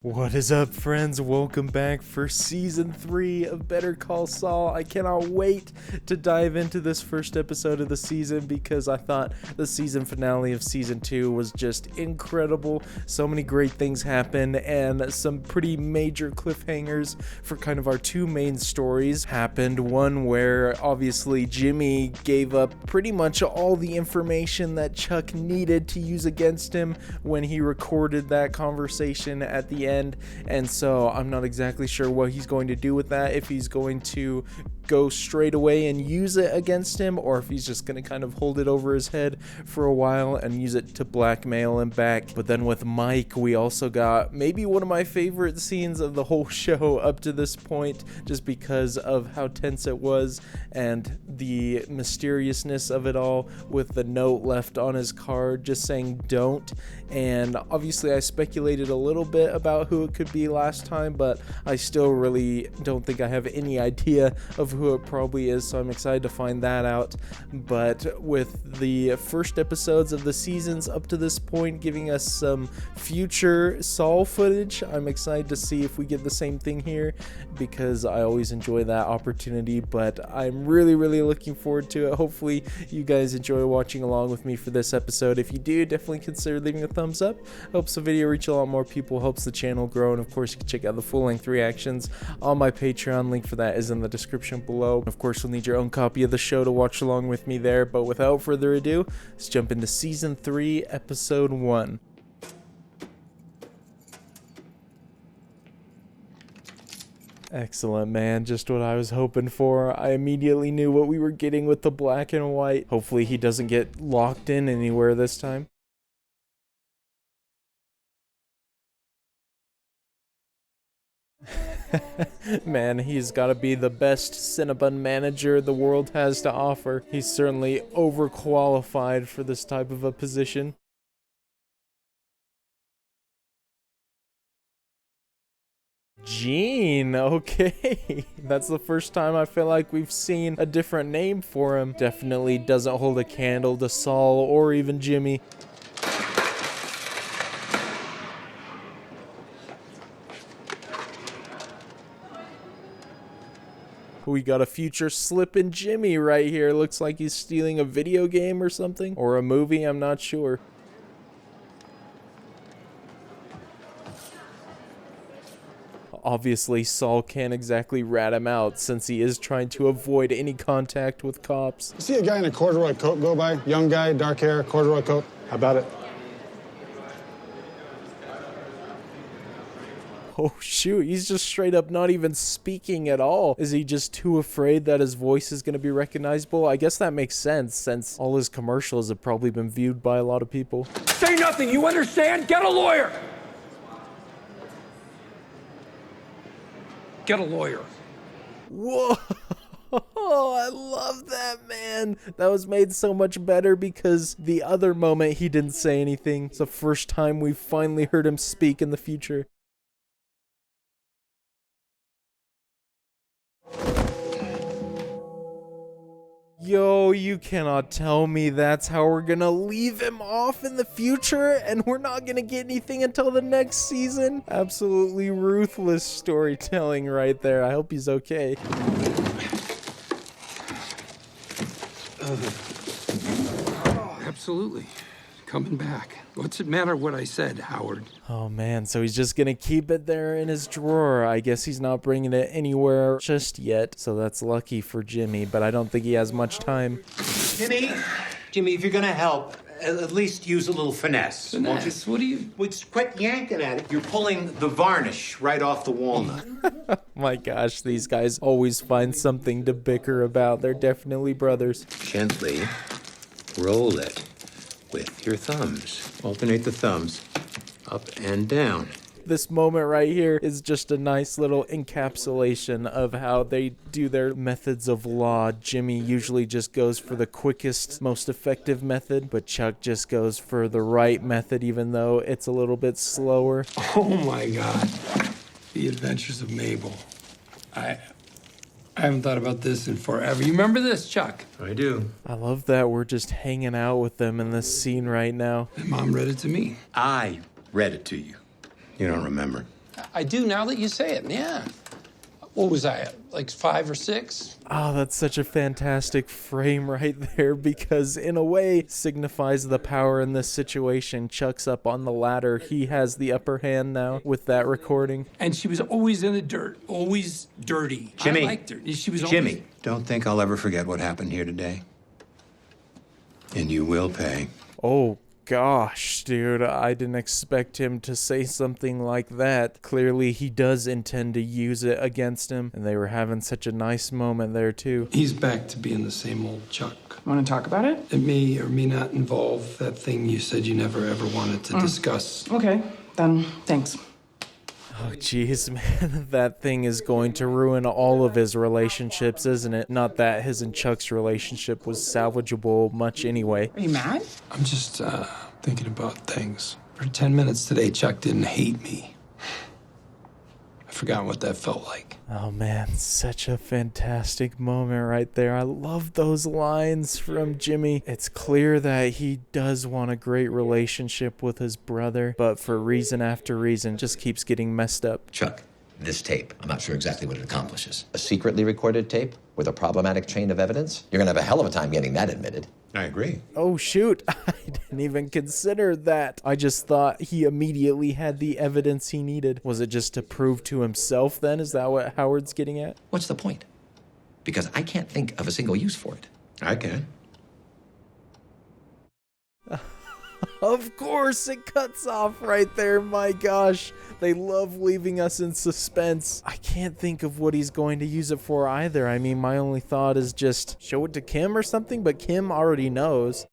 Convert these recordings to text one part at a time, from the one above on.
What is up, friends? Welcome back for season 3 of Better Call Saul. I cannot wait to dive into this first episode of the season because I thought the season finale of season 2 was just incredible. So many great things happened and some pretty major cliffhangers for kind of our two main stories happened. One where obviously Jimmy gave up pretty much all the information that Chuck needed to use against him when he recorded that conversation at the end, and so I'm not exactly sure what he's going to do with that, if he's going to go straight away and use it against him, or if he's just going to kind of hold it over his head for a while and use it to blackmail him back. But then with Mike, we also got maybe one of my favorite scenes of the whole show up to this point, just because of how tense it was and the mysteriousness of it all, with the note left on his card just saying don't. And obviously I speculated a little bit about who it could be last time, but I still really don't think I have any idea of who it probably is, so I'm excited to find that out. But with the first episodes of the seasons up to this point giving us some future Saul footage, I'm excited to see if we get the same thing here, because I always enjoy that opportunity. But I'm really looking forward to it. Hopefully you guys enjoy watching along with me for this episode. If you do, definitely consider leaving a thumbs up. Helps the video reach a lot more people, helps the channel grow, and of course you can check out the full-length reactions on my Patreon. Link for that is in the description below. Of course, you'll need your own copy of the show to watch along with me there. But without further ado, let's jump into season 3, episode 1. Excellent, man. Just what I was hoping for. I immediately knew what we were getting with the black and white. Hopefully he doesn't get locked in anywhere this time. Man, he's got to be the best Cinnabon manager the world has to offer. He's certainly overqualified for this type of a position. Gene, okay. That's the first time I feel like we've seen a different name for him. Definitely doesn't hold a candle to Saul or even Jimmy. We got a future slippin' Jimmy right here. Looks like he's stealing a video game or something. Or a movie, I'm not sure. Obviously, Saul can't exactly rat him out since he is trying to avoid any contact with cops. You see a guy in a corduroy coat go by? Young guy, dark hair, corduroy coat. How about it? Oh shoot, he's just straight up not even speaking at all. Is he just too afraid that his voice is going to be recognizable? I guess that makes sense, since all his commercials have probably been viewed by a lot of people. Say nothing, you understand? Get a lawyer! Get a lawyer. Whoa! I love that, man. That was made so much better because the other moment he didn't say anything. It's the first time we've finally heard him speak in the future. Yo, you cannot tell me that's how we're gonna leave him off in the future and we're not gonna get anything until the next season? Absolutely ruthless storytelling right there. I hope he's okay. Absolutely. Coming back. What's it matter what I said, Howard? Oh man, so he's just gonna keep it there in his drawer. I guess he's not bringing it anywhere just yet, so that's lucky for Jimmy, but I don't think he has much time. Jimmy, if you're gonna help, at least use a little finesse. Finesse? What do you... Well, just quit yanking at it. You're pulling the varnish right off the walnut. My gosh, these guys always find something to bicker about. They're definitely brothers. Gently roll it with your thumbs. Alternate the thumbs up and down. This moment right here is just a nice little encapsulation of how they do their methods of law. Jimmy usually just goes for the quickest, most effective method, but Chuck just goes for the right method, even though it's a little bit slower. Oh my God. The Adventures of Mabel. I haven't thought about this in forever. You remember this, Chuck? I do. I love that we're just hanging out with them in this scene right now. And Mom read it to me. I read it to you. You don't remember. I do now that you say it, yeah. What was I, like 5 or 6? Oh, that's such a fantastic frame right there because in a way signifies the power in this situation. Chuck's up on the ladder. He has the upper hand now with that recording. And she was always in the dirt, always dirty. Jimmy. I liked her. She was Jimmy, always... don't think I'll ever forget what happened here today. And you will pay. Oh, gosh, dude, I didn't expect him to say something like that. Clearly, he does intend to use it against him, and they were having such a nice moment there, too. He's back to being the same old Chuck. Want to talk about it? It may or may not involve that thing you said you never ever wanted to discuss. Okay, then thanks. Oh, jeez, man, that thing is going to ruin all of his relationships, isn't it? Not that his and Chuck's relationship was salvageable much anyway. Are you mad? I'm just thinking about things. For 10 minutes today, Chuck didn't hate me. I forgot what that felt like. Oh, man, such a fantastic moment right there. I love those lines from Jimmy. It's clear that he does want a great relationship with his brother, but for reason after reason, just keeps getting messed up. Chuck, this tape, I'm not sure exactly what it accomplishes. A secretly recorded tape with a problematic chain of evidence? You're gonna have a hell of a time getting that admitted. I agree. Oh, shoot. I didn't even consider that. I just thought he immediately had the evidence he needed. Was it just to prove to himself then? Is that what Howard's getting at? What's the point? Because I can't think of a single use for it. I can. Of course, it cuts off right there. My gosh, they love leaving us in suspense. I can't think of what he's going to use it for either. I mean, my only thought is just show it to Kim or something, but Kim already knows.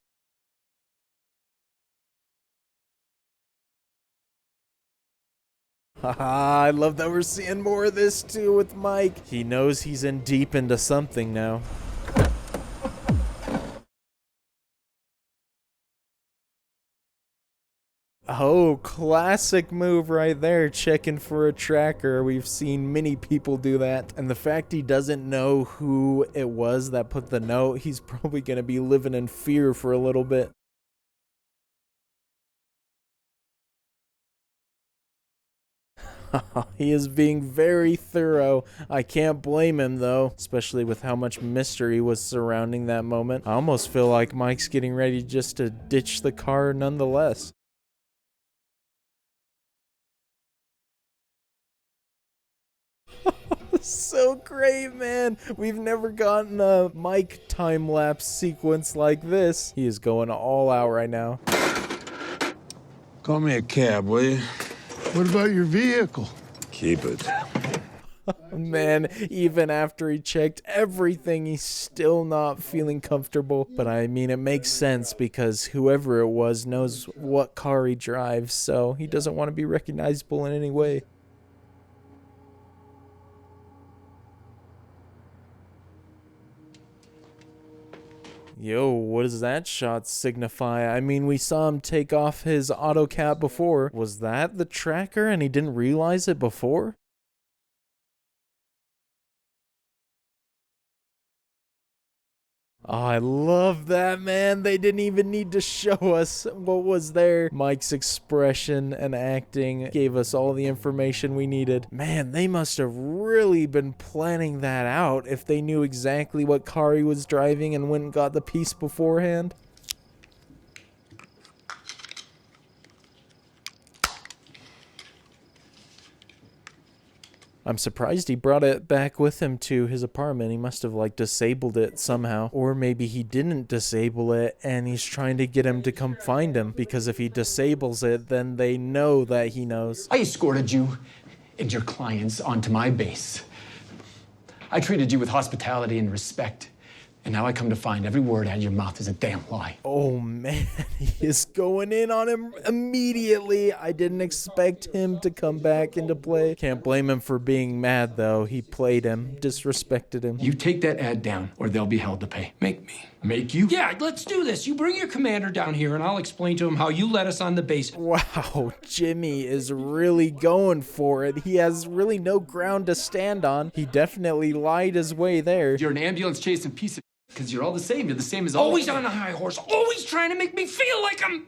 Haha, I love that we're seeing more of this too with Mike. He knows he's in deep into something now. Oh, classic move right there, checking for a tracker. We've seen many people do that. And the fact he doesn't know who it was that put the note, he's probably going to be living in fear for a little bit. He is being very thorough. I can't blame him though, especially with how much mystery was surrounding that moment. I almost feel like Mike's getting ready just to ditch the car nonetheless. So great, man. We've never gotten a Mike time-lapse sequence like this. He is going all out right now. Call me a cab, will you? What about your vehicle? Keep it. Man, even after he checked everything, he's still not feeling comfortable. But I mean, it makes sense because whoever it was knows what car he drives, so he doesn't want to be recognizable in any way. Yo, what does that shot signify? I mean, we saw him take off his auto cap before. Was that the tracker and he didn't realize it before? Oh, I love that, man. They didn't even need to show us what was there. Mike's expression and acting gave us all the information we needed. Man, they must have really been planning that out if they knew exactly what car he was driving and went and got the piece beforehand. I'm surprised he brought it back with him to his apartment. He must have like disabled it somehow. Or maybe he didn't disable it and he's trying to get him to come find him. Because if he disables it, then they know that he knows. I escorted you and your clients onto my base. I treated you with hospitality and respect. And now I come to find every word out of your mouth is a damn lie. Oh man, he is going in on him immediately. I didn't expect him to come back into play. Can't blame him for being mad though. He played him, disrespected him. You take that ad down or they'll be held to pay. Make me. Make you? Yeah, let's do this. You bring your commander down here and I'll explain to him how you let us on the base. Wow, Jimmy is really going for it. He has really no ground to stand on. He definitely lied his way there. You're an ambulance chasing piece of because you're all the same. You're the same as all. Always on a high horse. Always trying to make me feel like I'm...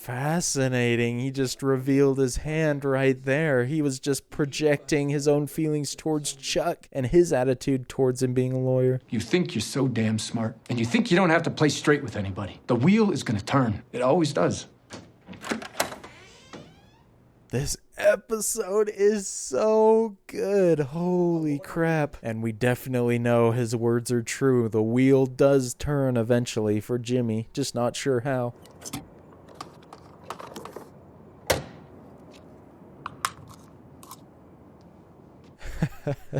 Fascinating. He just revealed his hand right there. He was just projecting his own feelings towards Chuck and his attitude towards him being a lawyer. You think you're so damn smart, and you think you don't have to play straight with anybody. The wheel is gonna turn. It always does. This episode is so good. Holy crap. And we definitely know his words are true. The wheel does turn eventually for Jimmy, just not sure how.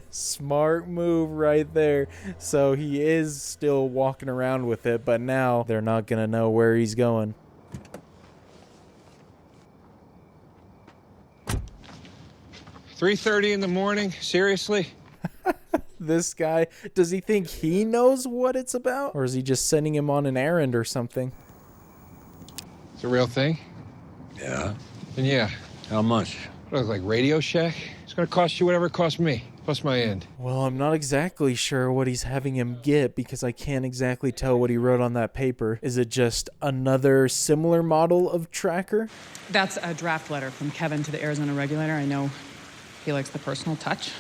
Smart move right there. So he is still walking around with it, but now they're not gonna know where he's going. $3:30 in the morning? Seriously? This guy, does he think he knows what it's about? Or is he just sending him on an errand or something? It's a real thing? Yeah. And yeah, How much? what, like Radio Shack? It's gonna cost you whatever it cost me, plus my end. Well, I'm not exactly sure what he's having him get because I can't exactly tell what he wrote on that paper. Is it just another similar model of tracker? That's a draft letter from Kevin to the Arizona regulator. I know he likes the personal touch.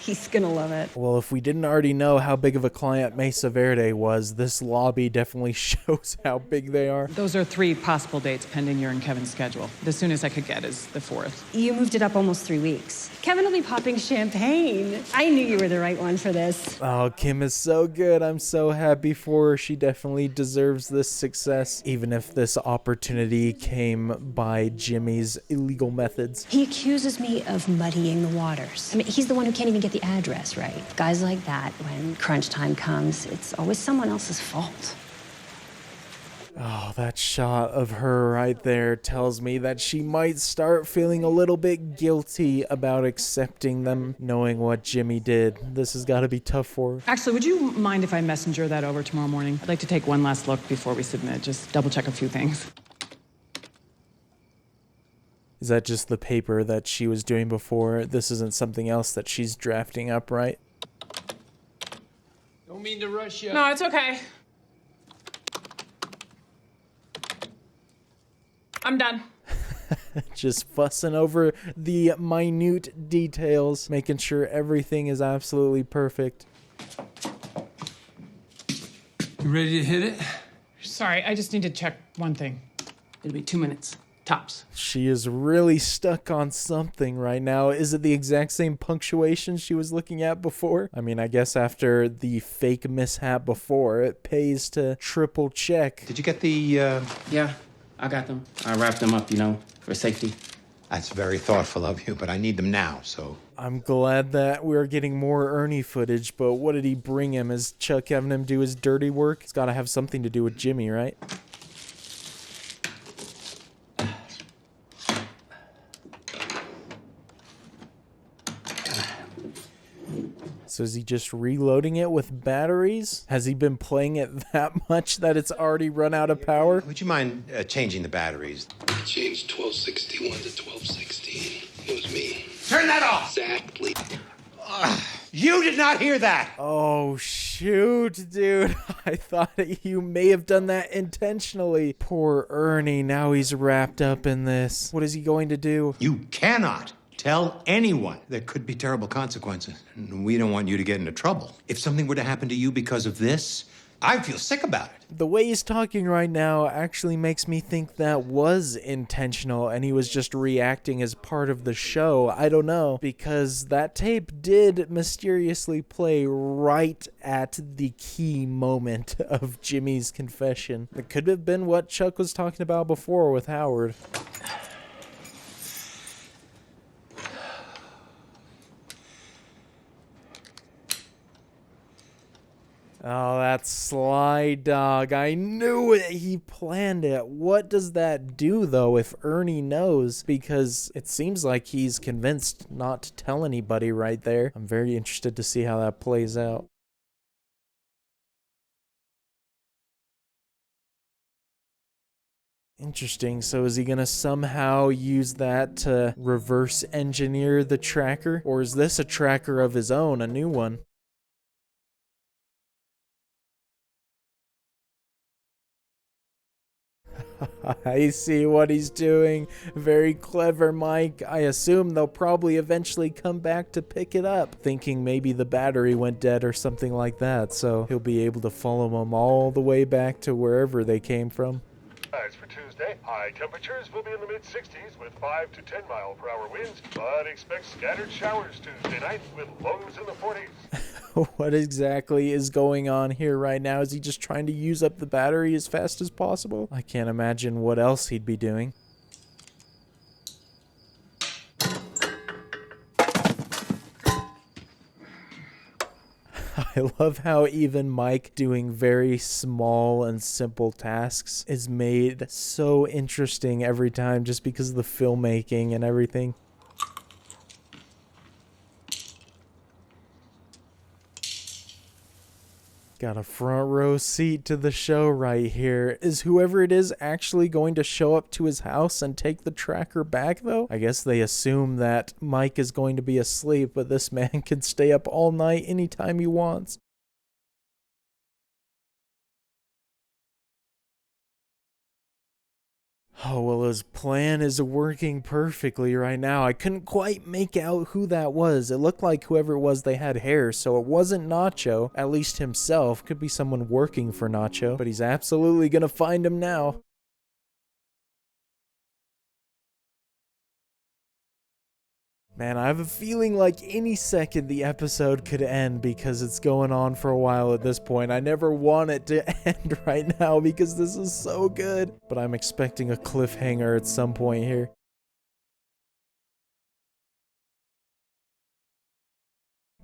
He's gonna love it. Well, if we didn't already know how big of a client Mesa Verde was, this lobby definitely shows how big they are. Those are 3 possible dates pending your and Kevin's schedule. The soonest I could get is the 4th. You moved it up almost 3 weeks. Kevin will be popping champagne. I knew you were the right one for this. Oh, Kim is so good. I'm so happy for her. She definitely deserves this success, even if this opportunity came by Jimmy's illegal methods. He accuses me of muddying the waters. I mean, he's the one who can't even get the address right. Guys like that, when crunch time comes, it's always someone else's fault. Oh, that shot of her right there tells me that she might start feeling a little bit guilty about accepting them, knowing what Jimmy did. This has got to be tough for her. Actually, would you mind if I messenger that over tomorrow morning? I'd like to take one last look before we submit. Just double check a few things. Is that just the paper that she was doing before? This isn't something else that she's drafting up, right? Don't mean to rush you. No, it's okay. I'm done. Just fussing over the minute details, making sure everything is absolutely perfect. You ready to hit it? Sorry, I just need to check one thing. It'll be 2 minutes, tops. She is really stuck on something right now. Is it the exact same punctuation she was looking at before? I mean, I guess after the fake mishap before, it pays to triple check. Did you get the, Yeah, I got them. I wrapped them up, for safety. That's very thoughtful of you, but I need them now, so. I'm glad that we're getting more Ernie footage, but what did he bring him? Is Chuck having him do his dirty work? It's got to have something to do with Jimmy, right? So is he just reloading it with batteries? Has he been playing it that much that it's already run out of power? Would you mind changing the batteries? Changed 1261 to 1216. It was me. Turn that off! Exactly. You did not hear that! Oh, shoot, dude. I thought you may have done that intentionally. Poor Ernie, now he's wrapped up in this. What is he going to do? You cannot tell anyone. There could be terrible consequences. And we don't want you to get into trouble. If something were to happen to you because of this, I'd feel sick about it. The way he's talking right now actually makes me think that was intentional and he was just reacting as part of the show. I don't know, because that tape did mysteriously play right at the key moment of Jimmy's confession. It could have been what Chuck was talking about before with Howard. Oh, that sly dog. I knew it. He planned it. What does that do, though, if Ernie knows? Because it seems like he's convinced not to tell anybody right there. I'm very interested to see how that plays out. Interesting. So is he going to somehow use that to reverse engineer the tracker? Or is this a tracker of his own, a new one? I see what he's doing. Very clever, Mike. I assume they'll probably eventually come back to pick it up, thinking maybe the battery went dead or something like that, so he'll be able to follow them all the way back to wherever they came from. As for Tuesday, high temperatures will be in the mid-60s with 5 to 10 mile per hour winds, but expect scattered showers Tuesday night with lows in the 40s. What exactly is going on here right now? Is he just trying to use up the battery as fast as possible? I can't imagine what else he'd be doing. I love how even Mike doing very small and simple tasks is made so interesting every time just because of the filmmaking and everything. Got a front row seat to the show right here. Is whoever it is actually going to show up to his house and take the tracker back, though? I guess they assume that Mike is going to be asleep, but this man can stay up all night anytime he wants. Oh, well, his plan is working perfectly right now. I couldn't quite make out who that was. It looked like whoever it was, they had hair, so it wasn't Nacho. At least himself. Could be someone working for Nacho, but he's absolutely gonna find him now. Man, I have a feeling like any second the episode could end because it's going on for a while at this point. I never want it to end right now because this is so good. But I'm expecting a cliffhanger at some point here.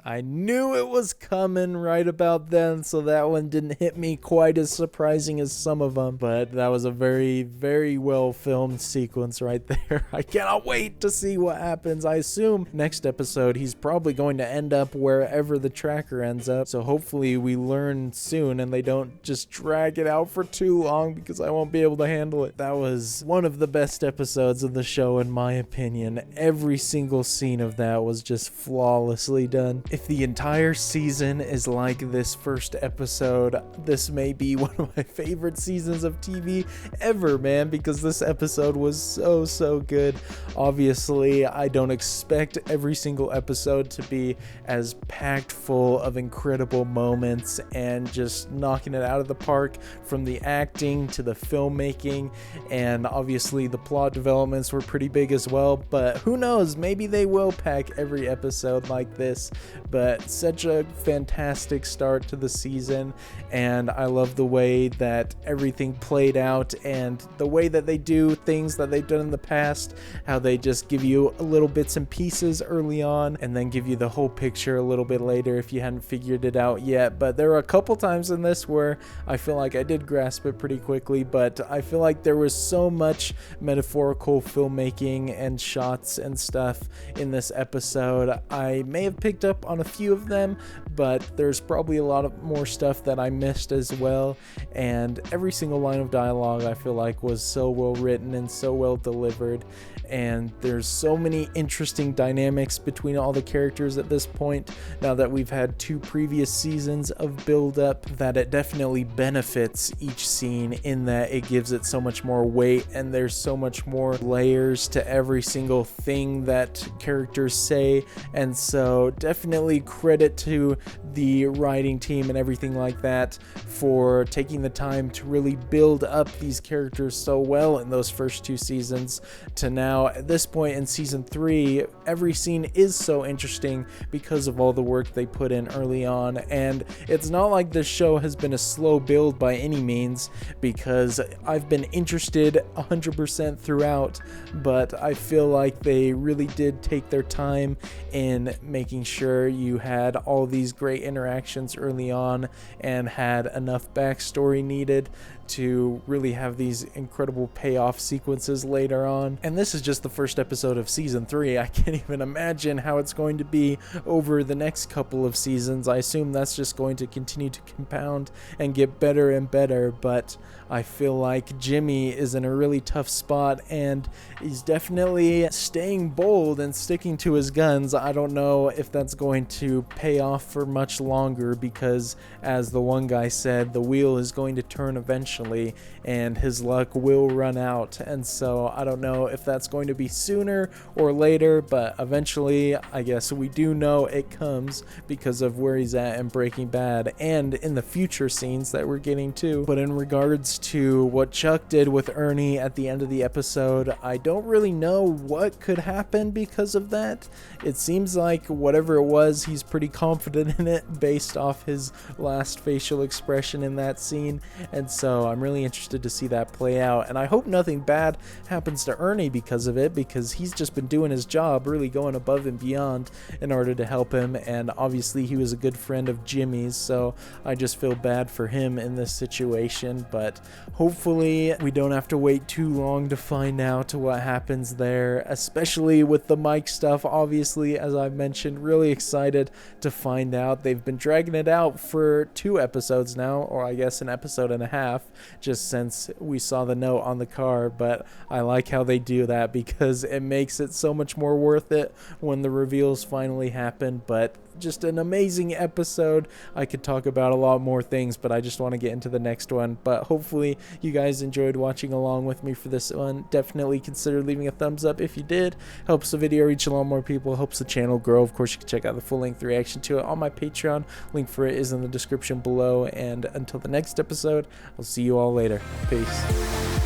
I knew it was coming right about then, so that one didn't hit me quite as surprising as some of them, but that was a very, very well filmed sequence right there. I cannot wait to see what happens. I assume next episode he's probably going to end up wherever the tracker ends up, so hopefully we learn soon and they don't just drag it out for too long because I won't be able to handle it. That was one of the best episodes of the show in my opinion. Every single scene of that was just flawlessly done. If the entire season is like this first episode, this may be one of my favorite seasons of TV ever, man, because this episode was so good. Obviously, I don't expect every single episode to be as packed full of incredible moments and just knocking it out of the park, from the acting to the filmmaking, and obviously the plot developments were pretty big as well, but who knows, maybe they will pack every episode like this. But such a fantastic start to the season, and I love the way that everything played out and the way that they do things that they've done in the past, how they just give you little bits and pieces early on and then give you the whole picture a little bit later if you hadn't figured it out yet. But there were a couple times in this where I feel like I did grasp it pretty quickly, but I feel like there was so much metaphorical filmmaking and shots and stuff in this episode. I may have picked up on a few of them, but there's probably a lot of more stuff that I missed as well, and every single line of dialogue I feel like was so well written and so well delivered, and there's so many interesting dynamics between all the characters at this point now that we've had 2 previous seasons of build up, that it definitely benefits each scene in that it gives it so much more weight and there's so much more layers to every single thing that characters say. And so definitely credit to the writing team and everything like that for taking the time to really build up these characters so well in those first 2 seasons to now at this point in season 3. Every scene is so interesting because of all the work they put in early on, and it's not like this show has been a slow build by any means, because I've been interested 100% throughout, but I feel like they really did take their time in making sure you had all these great interactions early on and had enough backstory needed to really have these incredible payoff sequences later on. And this is just the first episode of season 3. I can't even imagine how it's going to be over the next couple of seasons. I assume that's just going to continue to compound and get better and better, but I feel like Jimmy is in a really tough spot and he's definitely staying bold and sticking to his guns. I don't know if that's going to pay off for much longer because, as the one guy said, the wheel is going to turn eventually, unfortunately, and his luck will run out. And so I don't know if that's going to be sooner or later, but eventually I guess we do know it comes because of where he's at in Breaking Bad and in the future scenes that we're getting to. But in regards to what Chuck did with Ernie at the end of the episode, I don't really know what could happen because of that. It seems like whatever it was, he's pretty confident in it based off his last facial expression in that scene, and so I'm really interested to see that play out. And I hope nothing bad happens to Ernie because of it, because he's just been doing his job, really going above and beyond in order to help him, and obviously he was a good friend of Jimmy's, so I just feel bad for him in this situation. But hopefully we don't have to wait too long to find out what happens there, especially with the Mike stuff. Obviously, as I mentioned, really excited to find out. They've been dragging it out for 2 episodes now, or I guess an episode and a half, just since we saw the note on the car. But I like how they do that because it makes it so much more worth it when the reveals finally happen. But just an amazing episode. I could talk about a lot more things, but I just want to get into the next one. But hopefully you guys enjoyed watching along with me for this one. Definitely consider leaving a thumbs up if you did. Helps the video reach a lot more people, helps the channel grow. Of course, you can check out the full-length reaction to it on my Patreon. Link for it is in the description below. And until the next episode, I'll see you all later. Peace.